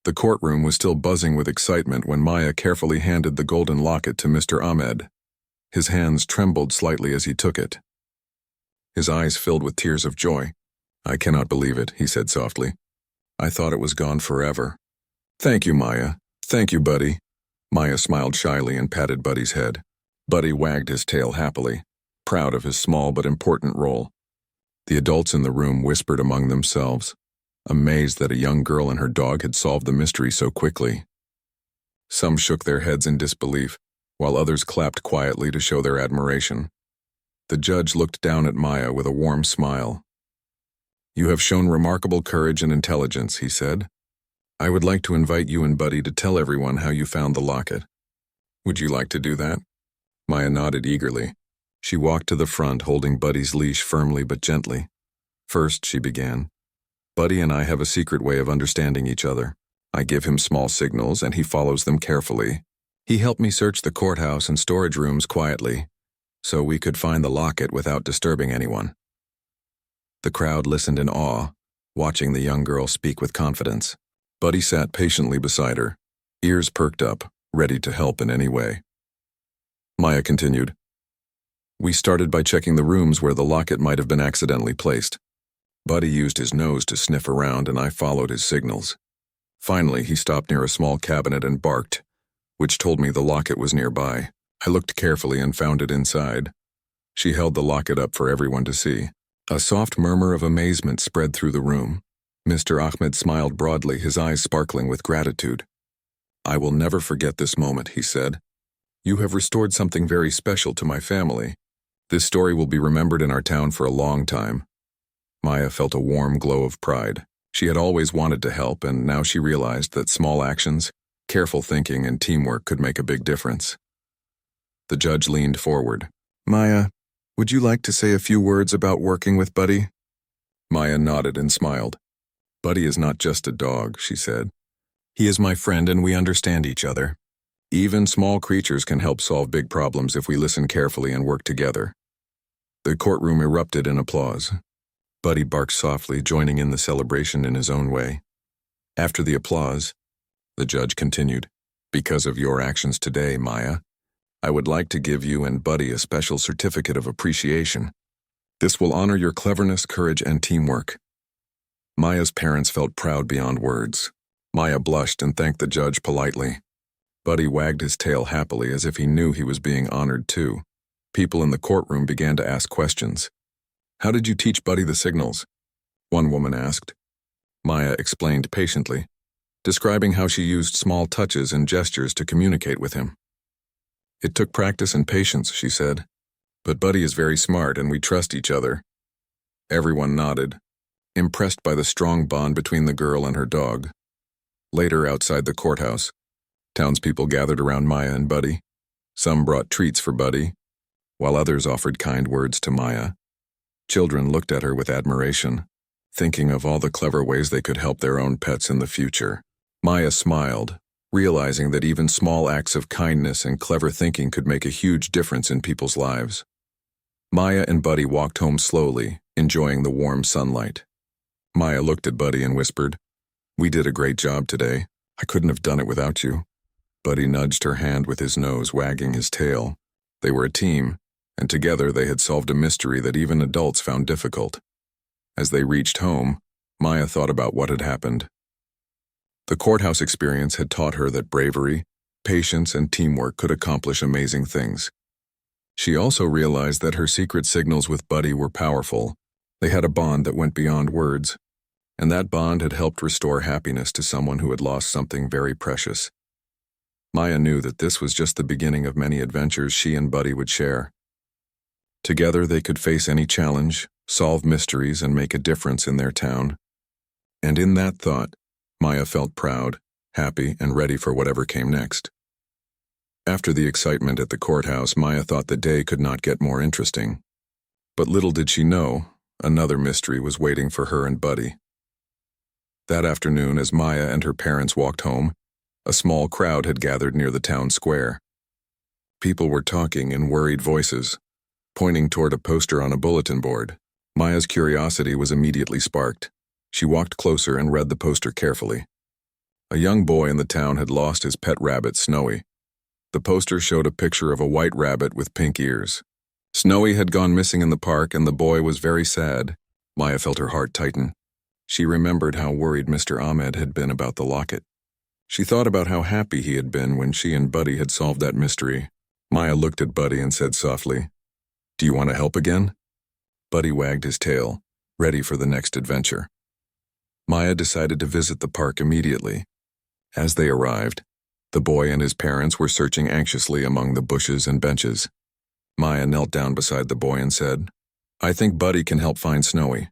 The courtroom was still buzzing with excitement when Maya carefully handed the golden locket to Mr. Ahmed. His hands trembled slightly as he took it. His eyes filled with tears of joy. "I cannot believe it," he said softly. "I thought it was gone forever." "Thank you, Maya. Thank you, Buddy." Maya smiled shyly and patted Buddy's head. Buddy wagged his tail happily, proud of his small but important role. The adults in the room whispered among themselves, amazed that a young girl and her dog had solved the mystery so quickly. Some shook their heads in disbelief, while others clapped quietly to show their admiration. The judge looked down at Maya with a warm smile. "You have shown remarkable courage and intelligence," he said. "I would like to invite you and Buddy to tell everyone how you found the locket. Would you like to do that?" Maya nodded eagerly. She walked to the front, holding Buddy's leash firmly but gently. "First," she began, "Buddy and I have a secret way of understanding each other. I give him small signals, and he follows them carefully. He helped me search the courthouse and storage rooms quietly, so we could find the locket without disturbing anyone." The crowd listened in awe, watching the young girl speak with confidence. Buddy sat patiently beside her, ears perked up, ready to help in any way. Maya continued, "We started by checking the rooms where the locket might have been accidentally placed. Buddy used his nose to sniff around, and I followed his signals. Finally, he stopped near a small cabinet and barked, which told me the locket was nearby. I looked carefully and found it inside." She held the locket up for everyone to see. A soft murmur of amazement spread through the room. Mr. Ahmed smiled broadly, his eyes sparkling with gratitude. "I will never forget this moment," he said. "You have restored something very special to my family. This story will be remembered in our town for a long time." Maya felt a warm glow of pride. She had always wanted to help, and now she realized that small actions, careful thinking, and teamwork could make a big difference. The judge leaned forward. "Maya, would you like to say a few words about working with Buddy?" Maya nodded and smiled. "Buddy is not just a dog," she said. "He is my friend, and we understand each other. Even small creatures can help solve big problems if we listen carefully and work together." The courtroom erupted in applause. Buddy barked softly, joining in the celebration in his own way. After the applause, the judge continued, "Because of your actions today, Maya, I would like to give you and Buddy a special certificate of appreciation. This will honor your cleverness, courage, and teamwork." Maya's parents felt proud beyond words. Maya blushed and thanked the judge politely. Buddy wagged his tail happily as if he knew he was being honored too. People in the courtroom began to ask questions. "How did you teach Buddy the signals?" one woman asked. Maya explained patiently, describing how she used small touches and gestures to communicate with him. "It took practice and patience," she said, "but Buddy is very smart and we trust each other." Everyone nodded, impressed by the strong bond between the girl and her dog. Later, outside the courthouse, townspeople gathered around Maya and Buddy. Some brought treats for Buddy, while others offered kind words to Maya. Children looked at her with admiration, thinking of all the clever ways they could help their own pets in the future. Maya smiled, realizing that even small acts of kindness and clever thinking could make a huge difference in people's lives. Maya and Buddy walked home slowly, enjoying the warm sunlight. Maya looked at Buddy and whispered, "We did a great job today. I couldn't have done it without you." Buddy nudged her hand with his nose, wagging his tail. They were a team, and together they had solved a mystery that even adults found difficult. As they reached home, Maya thought about what had happened. The courthouse experience had taught her that bravery, patience, and teamwork could accomplish amazing things. She also realized that her secret signals with Buddy were powerful. They had a bond that went beyond words, and that bond had helped restore happiness to someone who had lost something very precious. Maya knew that this was just the beginning of many adventures she and Buddy would share. Together they could face any challenge, solve mysteries, and make a difference in their town. And in that thought, Maya felt proud, happy, and ready for whatever came next. After the excitement at the courthouse, Maya thought the day could not get more interesting. But little did she know, another mystery was waiting for her and Buddy. That afternoon, as Maya and her parents walked home, a small crowd had gathered near the town square. People were talking in worried voices, pointing toward a poster on a bulletin board. Maya's curiosity was immediately sparked. She walked closer and read the poster carefully. A young boy in the town had lost his pet rabbit, Snowy. The poster showed a picture of a white rabbit with pink ears. Snowy had gone missing in the park, and the boy was very sad. Maya felt her heart tighten. She remembered how worried Mr. Ahmed had been about the locket. She thought about how happy he had been when she and Buddy had solved that mystery. Maya looked at Buddy and said softly, "Do you want to help again?" Buddy wagged his tail, ready for the next adventure. Maya decided to visit the park immediately. As they arrived, the boy and his parents were searching anxiously among the bushes and benches. Maya knelt down beside the boy and said, "I think Buddy can help find Snowy.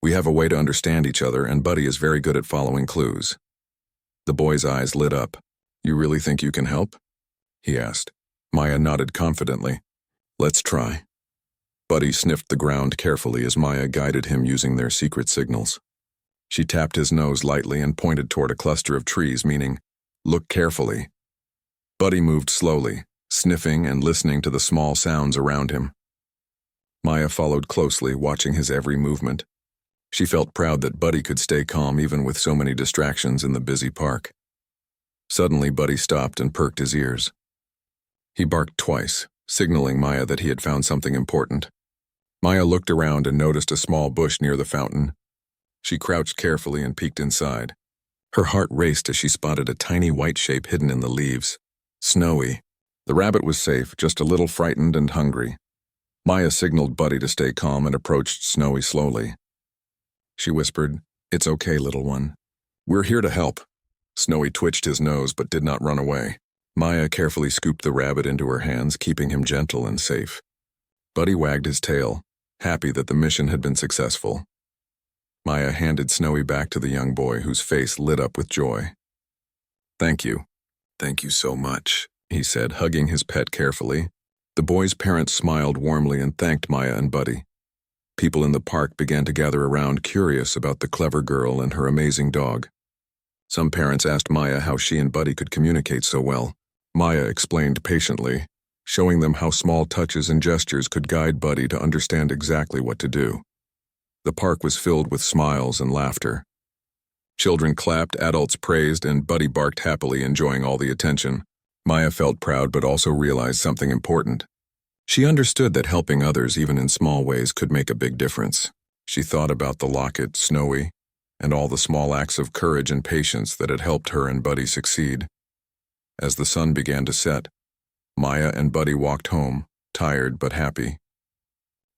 We have a way to understand each other, and Buddy is very good at following clues." The boy's eyes lit up. "You really think you can help?" he asked. Maya nodded confidently. "Let's try." Buddy sniffed the ground carefully as Maya guided him using their secret signals. She tapped his nose lightly and pointed toward a cluster of trees, meaning, "Look carefully." Buddy moved slowly, sniffing and listening to the small sounds around him. Maya followed closely, watching his every movement. She felt proud that Buddy could stay calm even with so many distractions in the busy park. Suddenly, Buddy stopped and perked his ears. He barked twice, signaling Maya that he had found something important. Maya looked around and noticed a small bush near the fountain. She crouched carefully and peeked inside. Her heart raced as she spotted a tiny white shape hidden in the leaves. Snowy. The rabbit was safe, just a little frightened and hungry. Maya signaled Buddy to stay calm and approached Snowy slowly. She whispered, "It's okay, little one. We're here to help." Snowy twitched his nose but did not run away. Maya carefully scooped the rabbit into her hands, keeping him gentle and safe. Buddy wagged his tail, happy that the mission had been successful. Maya handed Snowy back to the young boy, whose face lit up with joy. "Thank you. Thank you so much," he said, hugging his pet carefully. The boy's parents smiled warmly and thanked Maya and Buddy. People in the park began to gather around, curious about the clever girl and her amazing dog. Some parents asked Maya how she and Buddy could communicate so well. Maya explained patiently, showing them how small touches and gestures could guide Buddy to understand exactly what to do. The park was filled with smiles and laughter. Children clapped, adults praised, and Buddy barked happily, enjoying all the attention. Maya felt proud but also realized something important. She understood that helping others, even in small ways, could make a big difference. She thought about the locket, Snowy, and all the small acts of courage and patience that had helped her and Buddy succeed. As the sun began to set, Maya and Buddy walked home, tired but happy.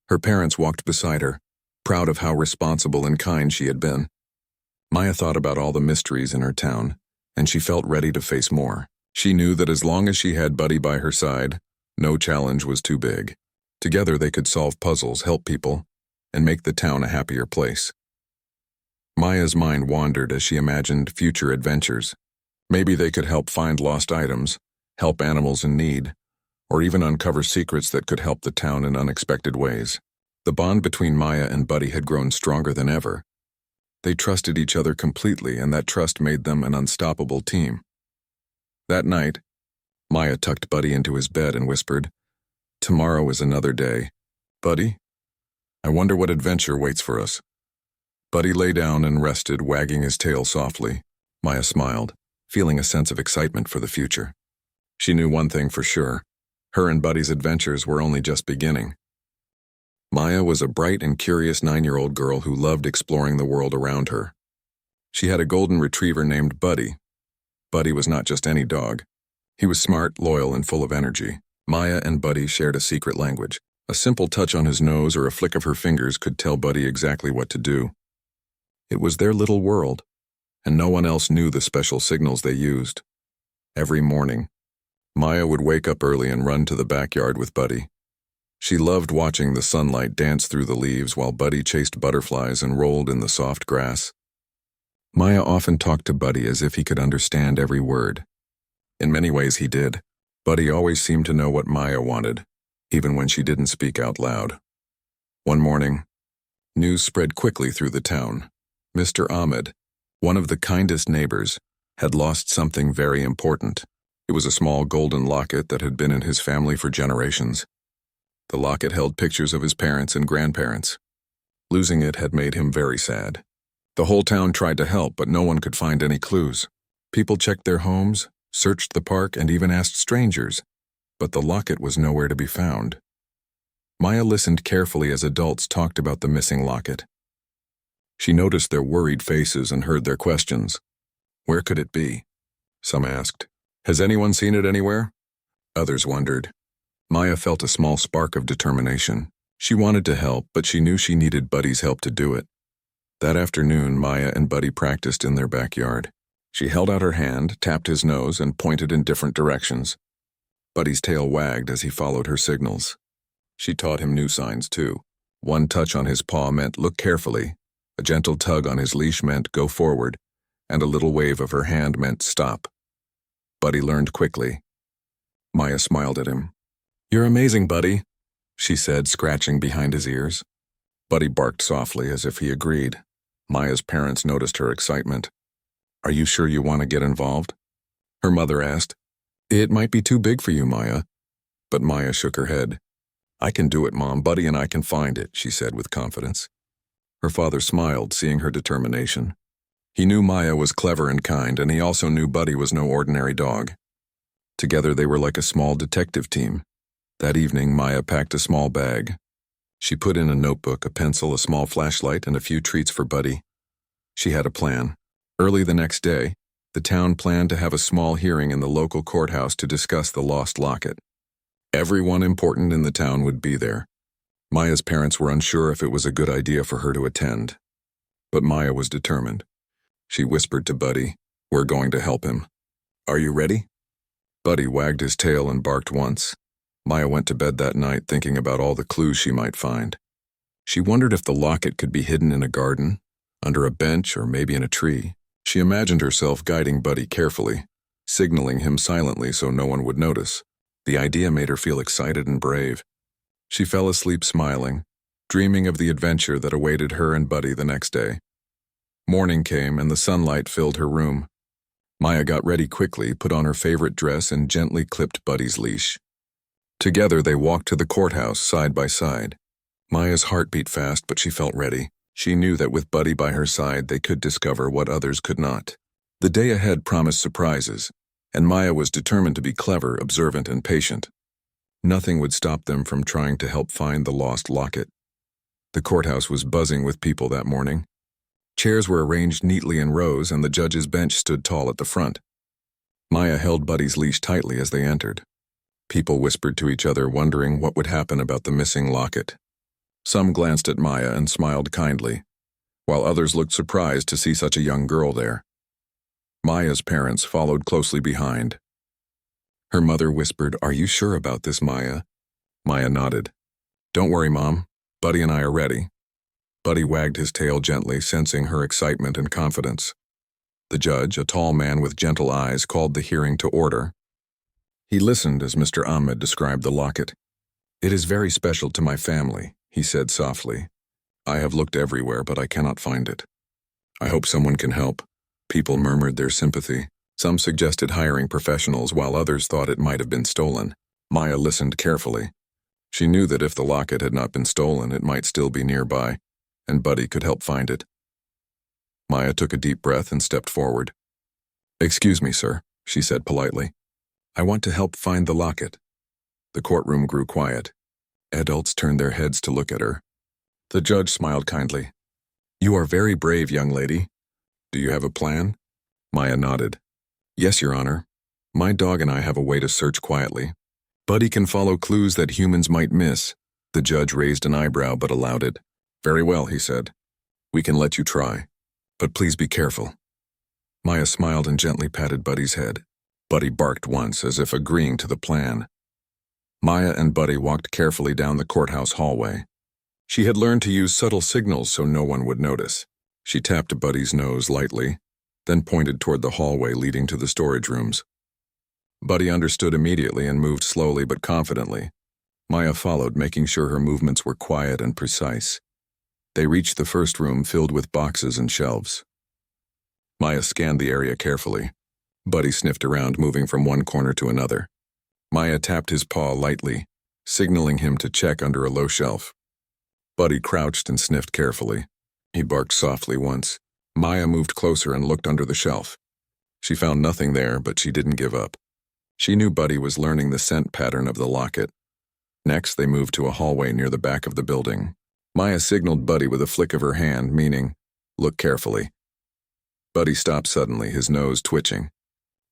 Her parents walked beside her, proud of how responsible and kind she had been. Maya thought about all the mysteries in her town, and she felt ready to face more. She knew that as long as she had Buddy by her side, no challenge was too big. Together they could solve puzzles, help people, and make the town a happier place. Maya's mind wandered as she imagined future adventures. Maybe they could help find lost items, help animals in need, or even uncover secrets that could help the town in unexpected ways. The bond between Maya and Buddy had grown stronger than ever. They trusted each other completely, and that trust made them an unstoppable team. That night, Maya tucked Buddy into his bed and whispered, "Tomorrow is another day. Buddy, I wonder what adventure waits for us." Buddy lay down and rested, wagging his tail softly. Maya smiled, feeling a sense of excitement for the future. She knew one thing for sure. Her and Buddy's adventures were only just beginning. Maya was a bright and curious 9-year-old girl who loved exploring the world around her. She had a golden retriever named Buddy. Buddy was not just any dog. He was smart, loyal, and full of energy. Maya and Buddy shared a secret language. A simple touch on his nose or a flick of her fingers could tell Buddy exactly what to do. It was their little world, and no one else knew the special signals they used. Every morning, Maya would wake up early and run to the backyard with Buddy. She loved watching the sunlight dance through the leaves while Buddy chased butterflies and rolled in the soft grass. Maya often talked to Buddy as if he could understand every word. In many ways he did. Buddy always seemed to know what Maya wanted, even when she didn't speak out loud. One morning, news spread quickly through the town. Mr. Ahmed, one of the kindest neighbors, had lost something very important. It was a small golden locket that had been in his family for generations. The locket held pictures of his parents and grandparents. Losing it had made him very sad. The whole town tried to help, but no one could find any clues. People checked their homes, searched the park, and even asked strangers, but the locket was nowhere to be found. Maya listened carefully as adults talked about the missing locket. She noticed their worried faces and heard their questions. Where could it be? Some asked. Has anyone seen it anywhere? Others wondered. Maya felt a small spark of determination. She wanted to help, but she knew she needed Buddy's help to do it. That afternoon, Maya and Buddy practiced in their backyard. She held out her hand, tapped his nose, and pointed in different directions. Buddy's tail wagged as he followed her signals. She taught him new signs, too. One touch on his paw meant look carefully, a gentle tug on his leash meant go forward, and a little wave of her hand meant stop. Buddy learned quickly. Maya smiled at him. You're amazing, Buddy, she said, scratching behind his ears. Buddy barked softly as if he agreed. Maya's parents noticed her excitement. Are you sure you want to get involved? Her mother asked. It might be too big for you, Maya. But Maya shook her head. I can do it, Mom. Buddy and I can find it, she said with confidence. Her father smiled, seeing her determination. He knew Maya was clever and kind, and he also knew Buddy was no ordinary dog. Together they were like a small detective team. That evening, Maya packed a small bag. She put in a notebook, a pencil, a small flashlight, and a few treats for Buddy. She had a plan. Early the next day, the town planned to have a small hearing in the local courthouse to discuss the lost locket. Everyone important in the town would be there. Maya's parents were unsure if it was a good idea for her to attend. But Maya was determined. She whispered to Buddy, We're going to help him. Are you ready? Buddy wagged his tail and barked once. Maya went to bed that night thinking about all the clues she might find. She wondered if the locket could be hidden in a garden, under a bench, or maybe in a tree. She imagined herself guiding Buddy carefully, signaling him silently so no one would notice. The idea made her feel excited and brave. She fell asleep smiling, dreaming of the adventure that awaited her and Buddy the next day. Morning came and the sunlight filled her room. Maya got ready quickly, put on her favorite dress, and gently clipped Buddy's leash. Together they walked to the courthouse side by side. Maya's heart beat fast, but she felt ready. She knew that with Buddy by her side they could discover what others could not. The day ahead promised surprises, and Maya was determined to be clever, observant, and patient. Nothing would stop them from trying to help find the lost locket. The courthouse was buzzing with people that morning. Chairs were arranged neatly in rows, and the judge's bench stood tall at the front. Maya held Buddy's leash tightly as they entered. People whispered to each other, wondering what would happen about the missing locket. Some glanced at Maya and smiled kindly, while others looked surprised to see such a young girl there. Maya's parents followed closely behind. Her mother whispered, Are you sure about this, Maya? Maya nodded. Don't worry, Mom. Buddy and I are ready. Buddy wagged his tail gently, sensing her excitement and confidence. The judge, a tall man with gentle eyes, called the hearing to order. He listened as Mr. Ahmed described the locket. It is very special to my family, he said softly. I have looked everywhere, but I cannot find it. I hope someone can help. People murmured their sympathy. Some suggested hiring professionals, while others thought it might have been stolen. Maya listened carefully. She knew that if the locket had not been stolen, it might still be nearby, and Buddy could help find it. Maya took a deep breath and stepped forward. Excuse me, sir, she said politely. I want to help find the locket. The courtroom grew quiet. Adults turned their heads to look at her. The judge smiled kindly. You are very brave, young lady. Do you have a plan? Maya nodded. Yes, Your Honor. My dog and I have a way to search quietly. Buddy can follow clues that humans might miss. The judge raised an eyebrow but allowed it. Very well, he said. We can let you try. But please be careful. Maya smiled and gently patted Buddy's head. Buddy barked once, as if agreeing to the plan. Maya and Buddy walked carefully down the courthouse hallway. She had learned to use subtle signals so no one would notice. She tapped Buddy's nose lightly, then pointed toward the hallway leading to the storage rooms. Buddy understood immediately and moved slowly but confidently. Maya followed, making sure her movements were quiet and precise. They reached the first room filled with boxes and shelves. Maya scanned the area carefully. Buddy sniffed around, moving from one corner to another. Maya tapped his paw lightly, signaling him to check under a low shelf. Buddy crouched and sniffed carefully. He barked softly once. Maya moved closer and looked under the shelf. She found nothing there, but she didn't give up. She knew Buddy was learning the scent pattern of the locket. Next, they moved to a hallway near the back of the building. Maya signaled Buddy with a flick of her hand, meaning, "Look carefully." Buddy stopped suddenly, his nose twitching.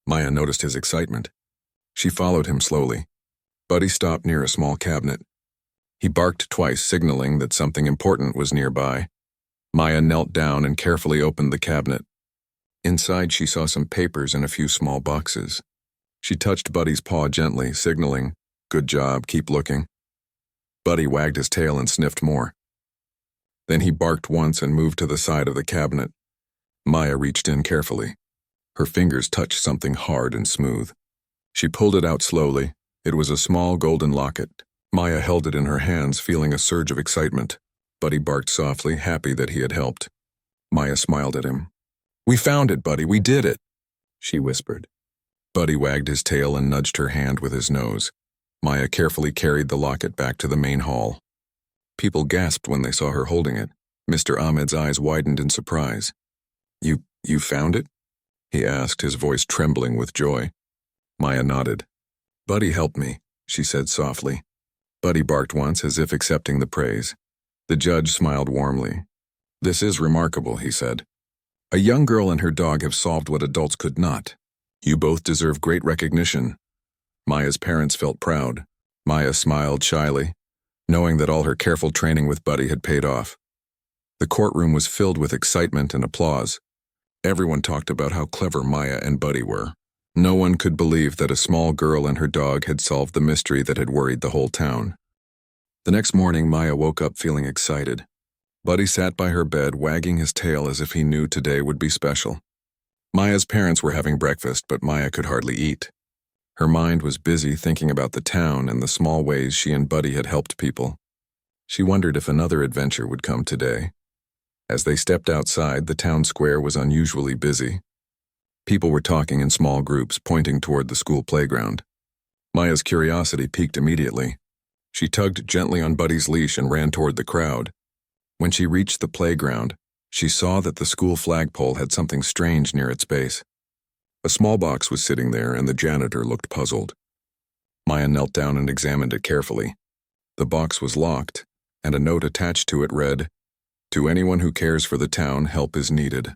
Maya noticed his excitement. She followed him slowly. Buddy stopped near a small cabinet. He barked twice, signaling that something important was nearby. Maya knelt down and carefully opened the cabinet. Inside, she saw some papers and a few small boxes. She touched Buddy's paw gently, signaling, "Good job, keep looking." Buddy wagged his tail and sniffed more. Then he barked once and moved to the side of the cabinet. Maya reached in carefully. Her fingers touched something hard and smooth. She pulled it out slowly. It was a small golden locket. Maya held it in her hands, feeling a surge of excitement. Buddy barked softly, happy that he had helped. Maya smiled at him. "We found it, Buddy, we did it," she whispered. Buddy wagged his tail and nudged her hand with his nose. Maya carefully carried the locket back to the main hall. People gasped when they saw her holding it. Mr. Ahmed's eyes widened in surprise. You found it?" he asked, his voice trembling with joy. Maya nodded. "Buddy helped me," she said softly. Buddy barked once, as if accepting the praise. The judge smiled warmly. "This is remarkable," he said. "A young girl and her dog have solved what adults could not. You both deserve great recognition." Maya's parents felt proud. Maya smiled shyly, knowing that all her careful training with Buddy had paid off. The courtroom was filled with excitement and applause. Everyone talked about how clever Maya and Buddy were. No one could believe that a small girl and her dog had solved the mystery that had worried the whole town. The next morning, Maya woke up feeling excited. Buddy sat by her bed, wagging his tail as if he knew today would be special. Maya's parents were having breakfast, but Maya could hardly eat. Her mind was busy thinking about the town and the small ways she and Buddy had helped people. She wondered if another adventure would come today. As they stepped outside, the town square was unusually busy. People were talking in small groups, pointing toward the school playground. Maya's curiosity piqued immediately. She tugged gently on Buddy's leash and ran toward the crowd. When she reached the playground, she saw that the school flagpole had something strange near its base. A small box was sitting there, and the janitor looked puzzled. Maya knelt down and examined it carefully. The box was locked, and a note attached to it read, "To anyone who cares for the town, help is needed."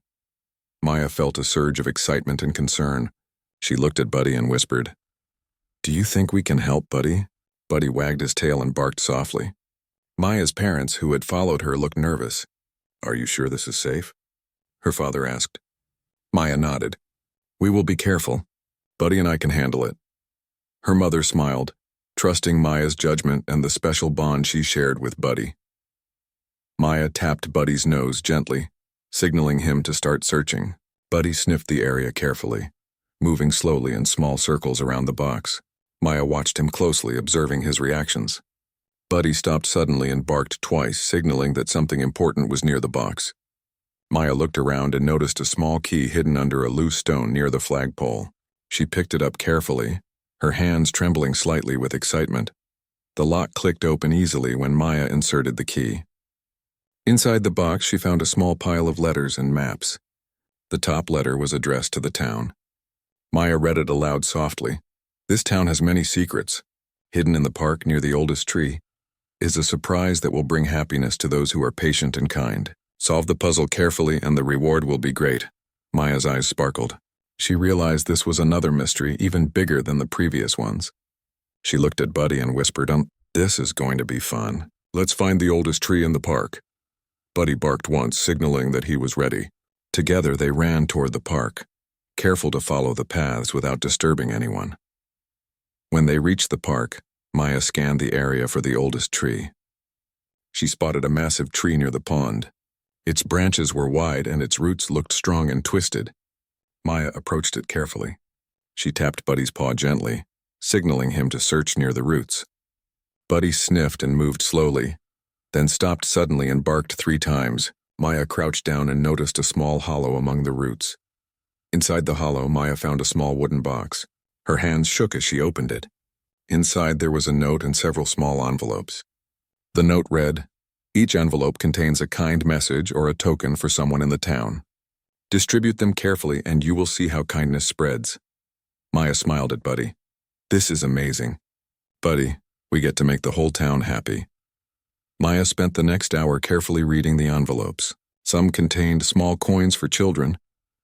Maya felt a surge of excitement and concern. She looked at Buddy and whispered, "Do you think we can help, Buddy?" Buddy wagged his tail and barked softly. Maya's parents, who had followed her, looked nervous. "Are you sure this is safe?" her father asked. Maya nodded. "We will be careful. Buddy and I can handle it." Her mother smiled, trusting Maya's judgment and the special bond she shared with Buddy. Maya tapped Buddy's nose gently, signaling him to start searching. Buddy sniffed the area carefully, moving slowly in small circles around the box. Maya watched him closely, observing his reactions. Buddy stopped suddenly and barked twice, signaling that something important was near the box. Maya looked around and noticed a small key hidden under a loose stone near the flagpole. She picked it up carefully, her hands trembling slightly with excitement. The lock clicked open easily when Maya inserted the key. Inside the box, she found a small pile of letters and maps. The top letter was addressed to the town. Maya read it aloud softly. "This town has many secrets. Hidden in the park near the oldest tree is a surprise that will bring happiness to those who are patient and kind. Solve the puzzle carefully and the reward will be great." Maya's eyes sparkled. She realized this was another mystery, even bigger than the previous ones. She looked at Buddy and whispered, "This is going to be fun. Let's find the oldest tree in the park." Buddy barked once, signaling that he was ready. Together they ran toward the park, careful to follow the paths without disturbing anyone. When they reached the park, Maya scanned the area for the oldest tree. She spotted a massive tree near the pond. Its branches were wide and its roots looked strong and twisted. Maya approached it carefully. She tapped Buddy's paw gently, signaling him to search near the roots. Buddy sniffed and moved slowly, then stopped suddenly and barked 3 times. Maya crouched down and noticed a small hollow among the roots. Inside the hollow, Maya found a small wooden box. Her hands shook as she opened it. Inside there was a note and several small envelopes. The note read, "Each envelope contains a kind message or a token for someone in the town. Distribute them carefully and you will see how kindness spreads. Maya smiled at Buddy. This is amazing. Buddy, we get to make the whole town happy. Maya spent the next hour carefully reading the envelopes. Some contained small coins for children,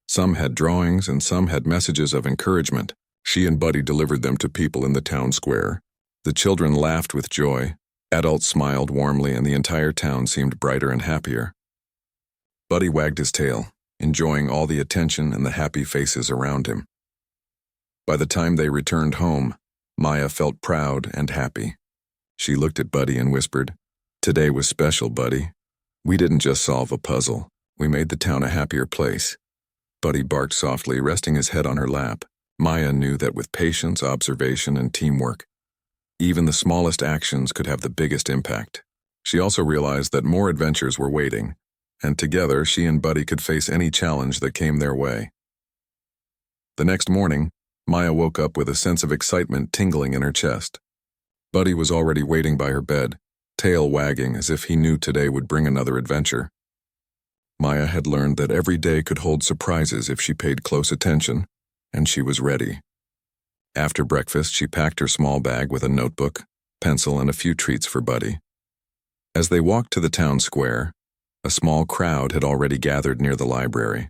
some had drawings, and some had messages of encouragement. She and Buddy delivered them to people in the town square. The children laughed with joy, adults smiled warmly, and the entire town seemed brighter and happier. Buddy wagged his tail, enjoying all the attention and the happy faces around him. By the time they returned home, Maya felt proud and happy. She looked at Buddy and whispered, "Today was special, Buddy. We didn't just solve a puzzle, we made the town a happier place." Buddy barked softly, resting his head on her lap. Maya knew that with patience, observation, and teamwork, even the smallest actions could have the biggest impact. She also realized that more adventures were waiting, and together she and Buddy could face any challenge that came their way. The next morning, Maya woke up with a sense of excitement tingling in her chest. Buddy was already waiting by her bed, tail wagging as if he knew today would bring another adventure. Maya had learned that every day could hold surprises if she paid close attention, and she was ready. After breakfast, she packed her small bag with a notebook, pencil, and a few treats for Buddy. As they walked to the town square, a small crowd had already gathered near the library.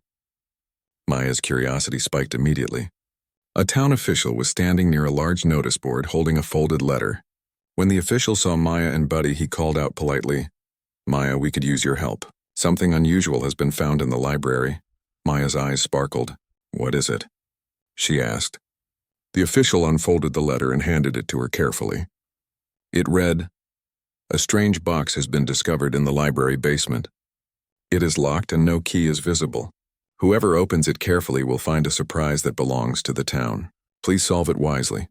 Maya's curiosity spiked immediately. A town official was standing near a large notice board holding a folded letter. When the official saw Maya and Buddy, he called out politely, "Maya, we could use your help. Something unusual has been found in the library." Maya's eyes sparkled. "What is it?" she asked. The official unfolded the letter and handed it to her carefully. It read, "A strange box has been discovered in the library basement. It is locked and no key is visible. Whoever opens it carefully will find a surprise that belongs to the town. Please solve it wisely."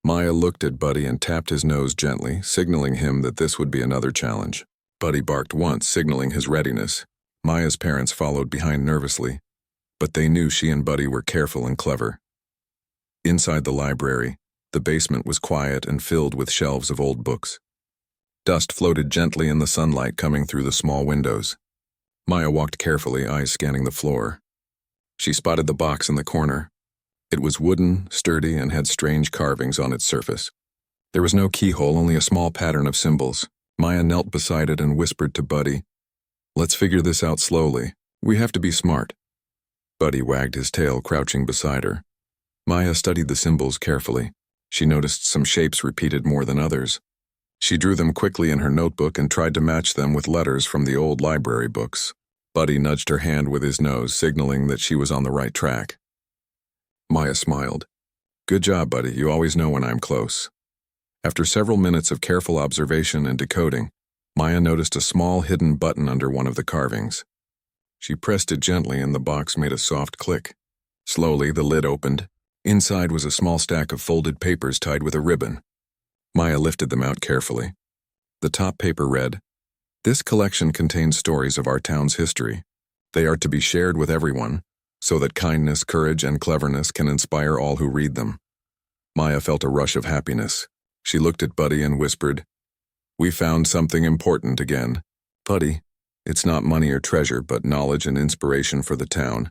Maya looked at Buddy and tapped his nose gently, signaling him that this would be another challenge. Buddy barked once, signaling his readiness. Maya's parents followed behind nervously, but they knew she and Buddy were careful and clever. Inside the library, the basement was quiet and filled with shelves of old books. Dust floated gently in the sunlight coming through the small windows. Maya walked carefully, eyes scanning the floor. She spotted the box in the corner. It was wooden, sturdy, and had strange carvings on its surface. There was no keyhole, only a small pattern of symbols. Maya knelt beside it and whispered to Buddy, "Let's figure this out slowly. We have to be smart." Buddy wagged his tail, crouching beside her. Maya studied the symbols carefully. She noticed some shapes repeated more than others. She drew them quickly in her notebook and tried to match them with letters from the old library books. Buddy nudged her hand with his nose, signaling that she was on the right track. Maya smiled. "Good job, Buddy. You always know when I'm close." After several minutes of careful observation and decoding, Maya noticed a small hidden button under one of the carvings. She pressed it gently and the box made a soft click. Slowly, the lid opened. Inside was a small stack of folded papers tied with a ribbon. Maya lifted them out carefully. The top paper read, "This collection contains stories of our town's history. They are to be shared with everyone, so that kindness, courage, and cleverness can inspire all who read them." Maya felt a rush of happiness. She looked at Buddy and whispered, "We found something important again. Buddy, it's not money or treasure, but knowledge and inspiration for the town."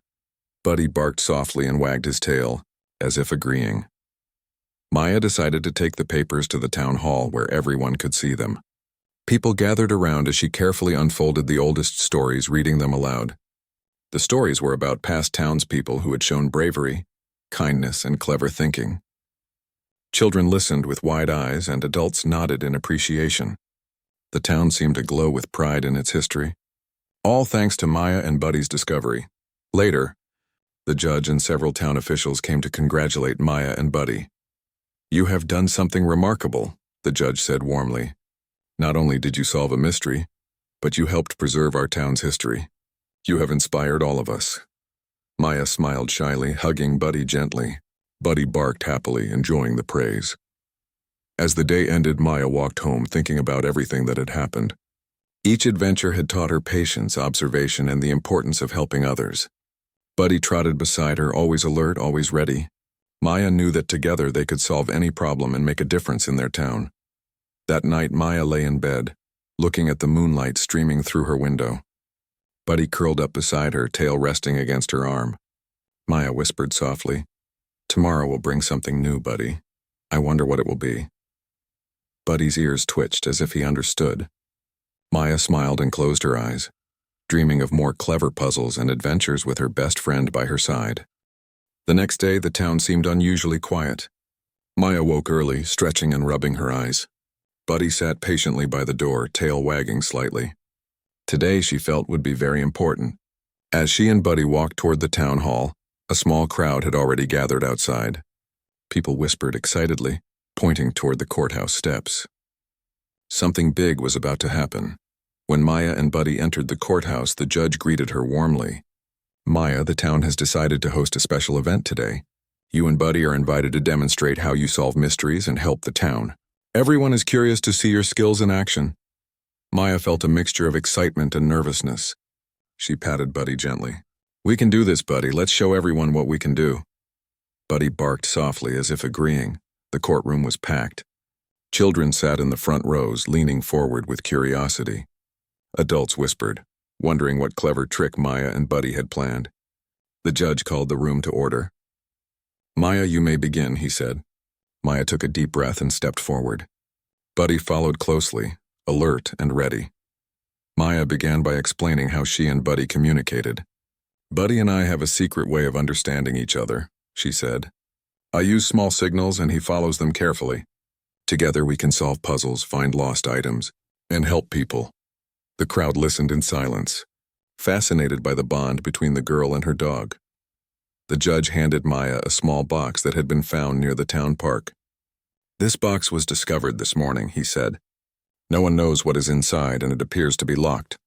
Buddy barked softly and wagged his tail, as if agreeing. Maya decided to take the papers to the town hall where everyone could see them. People gathered around as she carefully unfolded the oldest stories, reading them aloud. The stories were about past townspeople who had shown bravery, kindness, and clever thinking. Children listened with wide eyes and adults nodded in appreciation. The town seemed to glow with pride in its history. All thanks to Maya and Buddy's discovery. Later, the judge and several town officials came to congratulate Maya and Buddy. "You have done something remarkable," the judge said warmly. "Not only did you solve a mystery, but you helped preserve our town's history. You have inspired all of us." Maya smiled shyly, hugging Buddy gently. Buddy barked happily, enjoying the praise. As the day ended, Maya walked home thinking about everything that had happened. Each adventure had taught her patience, observation, and the importance of helping others. Buddy trotted beside her, always alert, always ready. Maya knew that together they could solve any problem and make a difference in their town. That night, Maya lay in bed, looking at the moonlight streaming through her window. Buddy curled up beside her, tail resting against her arm. Maya whispered softly, "Tomorrow will bring something new, Buddy. I wonder what it will be." Buddy's ears twitched as if he understood. Maya smiled and closed her eyes, dreaming of more clever puzzles and adventures with her best friend by her side. The next day, the town seemed unusually quiet. Maya woke early, stretching and rubbing her eyes. Buddy sat patiently by the door, tail wagging slightly. Today, she felt, would be very important. As she and Buddy walked toward the town hall, a small crowd had already gathered outside. People whispered excitedly, pointing toward the courthouse steps. Something big was about to happen. When Maya and Buddy entered the courthouse, the judge greeted her warmly. "Maya, the town has decided to host a special event today. You and Buddy are invited to demonstrate how you solve mysteries and help the town. Everyone is curious to see your skills in action." Maya felt a mixture of excitement and nervousness. She patted Buddy gently. "We can do this, Buddy. Let's show everyone what we can do." Buddy barked softly as if agreeing. The courtroom was packed. Children sat in the front rows, leaning forward with curiosity. Adults whispered, wondering what clever trick Maya and Buddy had planned. The judge called the room to order. "Maya, you may begin," he said. Maya took a deep breath and stepped forward. Buddy followed closely, alert and ready. Maya began by explaining how she and Buddy communicated. "Buddy and I have a secret way of understanding each other," she said. "I use small signals and he follows them carefully. Together we can solve puzzles, find lost items, and help people." The crowd listened in silence, fascinated by the bond between the girl and her dog. The judge handed Maya a small box that had been found near the town park. "This box was discovered this morning," he said. "No one knows what is inside and it appears to be locked.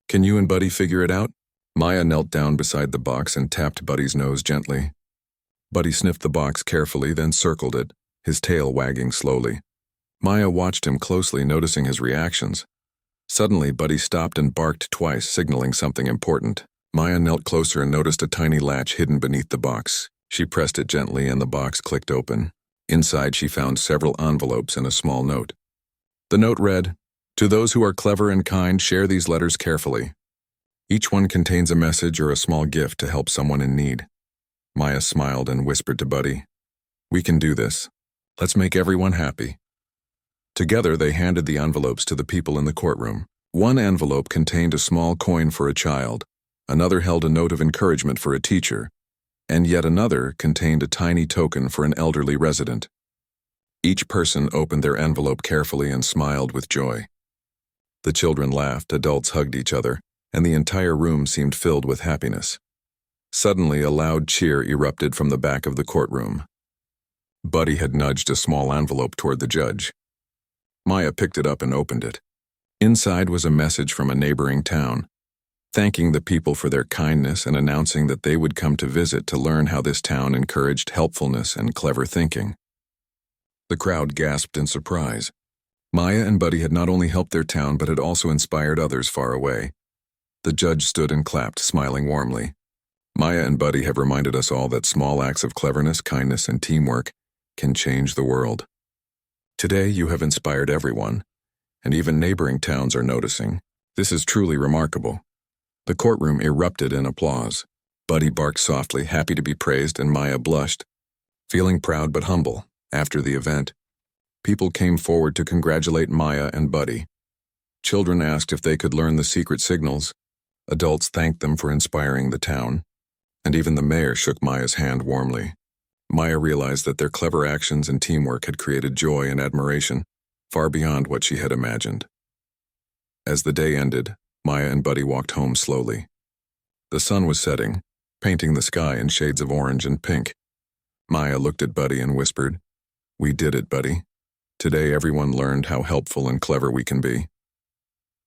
Can you and Buddy figure it out?" Maya knelt down beside the box and tapped Buddy's nose gently. Buddy sniffed the box carefully, then circled it, his tail wagging slowly. Maya watched him closely, noticing his reactions. Suddenly, Buddy stopped and barked twice, signaling something important. Maya knelt closer and noticed a tiny latch hidden beneath the box. She pressed it gently and the box clicked open. Inside, she found several envelopes and a small note. The note read, "To those who are clever and kind, share these letters carefully. Each one contains a message or a small gift to help someone in need." Maya smiled and whispered to Buddy, "We can do this. Let's make everyone happy." Together, they handed the envelopes to the people in the courtroom. One envelope contained a small coin for a child, another held a note of encouragement for a teacher, and yet another contained a tiny token for an elderly resident. Each person opened their envelope carefully and smiled with joy. The children laughed, adults hugged each other, and the entire room seemed filled with happiness. Suddenly, a loud cheer erupted from the back of the courtroom. Buddy had nudged a small envelope toward the judge. Maya picked it up and opened it. Inside was a message from a neighboring town, thanking the people for their kindness and announcing that they would come to visit to learn how this town encouraged helpfulness and clever thinking. The crowd gasped in surprise. Maya and Buddy had not only helped their town but had also inspired others far away. The judge stood and clapped, smiling warmly. "Maya and Buddy have reminded us all that small acts of cleverness, kindness, and teamwork can change the world. Today you have inspired everyone, and even neighboring towns are noticing. This is truly remarkable." The courtroom erupted in applause. Buddy barked softly, happy to be praised, and Maya blushed, feeling proud but humble. After the event, people came forward to congratulate Maya and Buddy. Children asked if they could learn the secret signals. Adults thanked them for inspiring the town, and even the mayor shook Maya's hand warmly. Maya realized that their clever actions and teamwork had created joy and admiration, far beyond what she had imagined. As the day ended, Maya and Buddy walked home slowly. The sun was setting, painting the sky in shades of orange and pink. Maya looked at Buddy and whispered, "We did it, Buddy. Today everyone learned how helpful and clever we can be."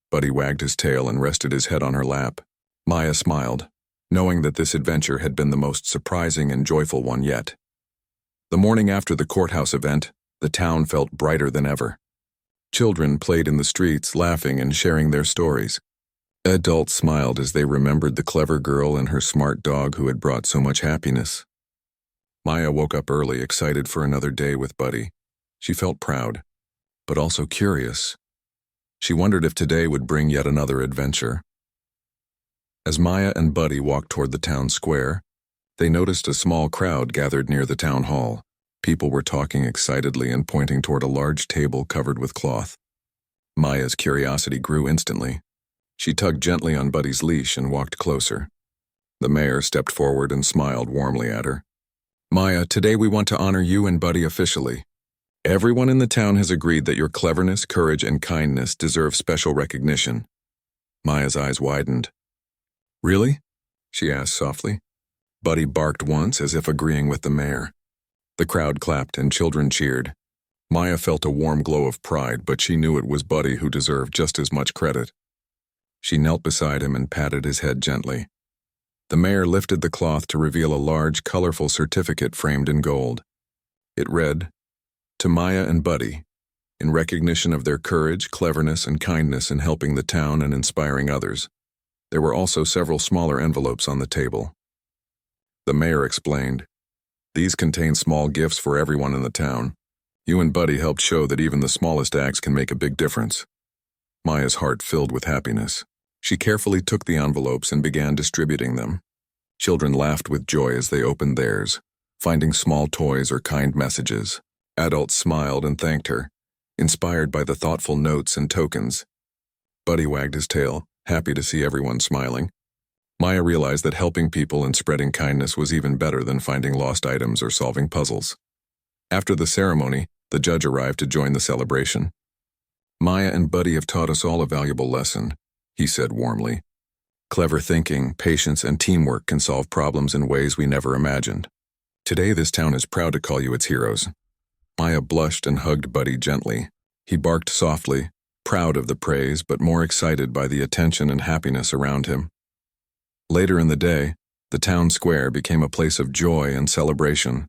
Buddy wagged his tail and rested his head on her lap. Maya smiled, knowing that this adventure had been the most surprising and joyful one yet. The morning after the courthouse event, the town felt brighter than ever. Children played in the streets, laughing and sharing their stories. Adults smiled as they remembered the clever girl and her smart dog who had brought so much happiness. Maya woke up early, excited for another day with Buddy. She felt proud, but also curious. She wondered if today would bring yet another adventure. As Maya and Buddy walked toward the town square, they noticed a small crowd gathered near the town hall. People were talking excitedly and pointing toward a large table covered with cloth. Maya's curiosity grew instantly. She tugged gently on Buddy's leash and walked closer. The mayor stepped forward and smiled warmly at her. "Maya, today we want to honor you and Buddy officially. Everyone in the town has agreed that your cleverness, courage, and kindness deserve special recognition." Maya's eyes widened. "Really?" she asked softly. Buddy barked once as if agreeing with the mayor. The crowd clapped and children cheered. Maya felt a warm glow of pride, but she knew it was Buddy who deserved just as much credit. She knelt beside him and patted his head gently. The mayor lifted the cloth to reveal a large, colorful certificate framed in gold. It read, "To Maya and Buddy, in recognition of their courage, cleverness, and kindness in helping the town and inspiring others." There were also several smaller envelopes on the table. The mayor explained, "These contain small gifts for everyone in the town. You and Buddy helped show that even the smallest acts can make a big difference." Maya's heart filled with happiness. She carefully took the envelopes and began distributing them. Children laughed with joy as they opened theirs, finding small toys or kind messages. Adults smiled and thanked her, inspired by the thoughtful notes and tokens. Buddy wagged his tail, happy to see everyone smiling. Maya realized that helping people and spreading kindness was even better than finding lost items or solving puzzles. After the ceremony, the judge arrived to join the celebration. "Maya and Buddy have taught us all a valuable lesson," he said warmly. "Clever thinking, patience, and teamwork can solve problems in ways we never imagined. Today this town is proud to call you its heroes." Maya blushed and hugged Buddy gently. He barked softly, proud of the praise but more excited by the attention and happiness around him. Later in the day, the town square became a place of joy and celebration.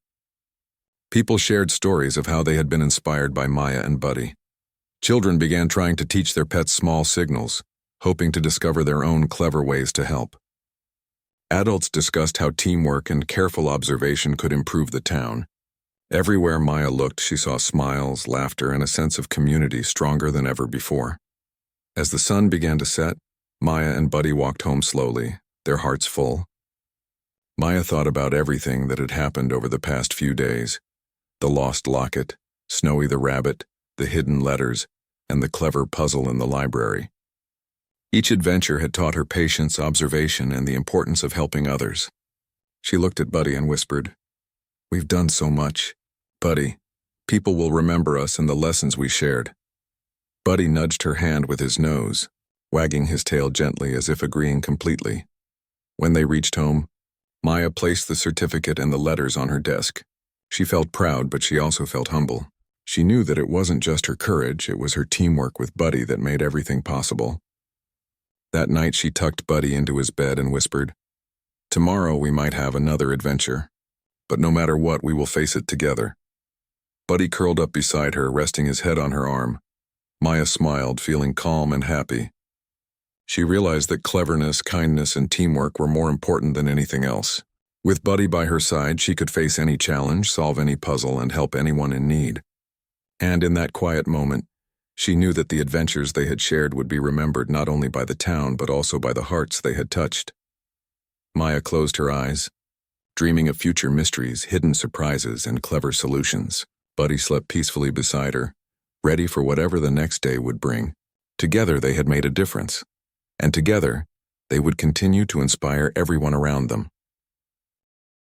People shared stories of how they had been inspired by Maya and Buddy. Children began trying to teach their pets small signals, hoping to discover their own clever ways to help. Adults discussed how teamwork and careful observation could improve the town. Everywhere Maya looked, she saw smiles, laughter, and a sense of community stronger than ever before. As the sun began to set, Maya and Buddy walked home slowly, their hearts full. Maya thought about everything that had happened over the past few days: the lost locket, Snowy the rabbit, the hidden letters, and the clever puzzle in the library. Each adventure had taught her patience, observation, and the importance of helping others. She looked at Buddy and whispered, "We've done so much. Buddy, people will remember us and the lessons we shared." Buddy nudged her hand with his nose, wagging his tail gently as if agreeing completely. When they reached home, Maya placed the certificate and the letters on her desk. She felt proud, but she also felt humble. She knew that it wasn't just her courage, it was her teamwork with Buddy that made everything possible. That night she tucked Buddy into his bed and whispered, "Tomorrow we might have another adventure, but no matter what, we will face it together." Buddy curled up beside her, resting his head on her arm. Maya smiled, feeling calm and happy. She realized that cleverness, kindness, and teamwork were more important than anything else. With Buddy by her side, she could face any challenge, solve any puzzle, and help anyone in need. And in that quiet moment, she knew that the adventures they had shared would be remembered not only by the town but also by the hearts they had touched. Maya closed her eyes, dreaming of future mysteries, hidden surprises, and clever solutions. Buddy slept peacefully beside her, ready for whatever the next day would bring. Together they had made a difference, and together they would continue to inspire everyone around them.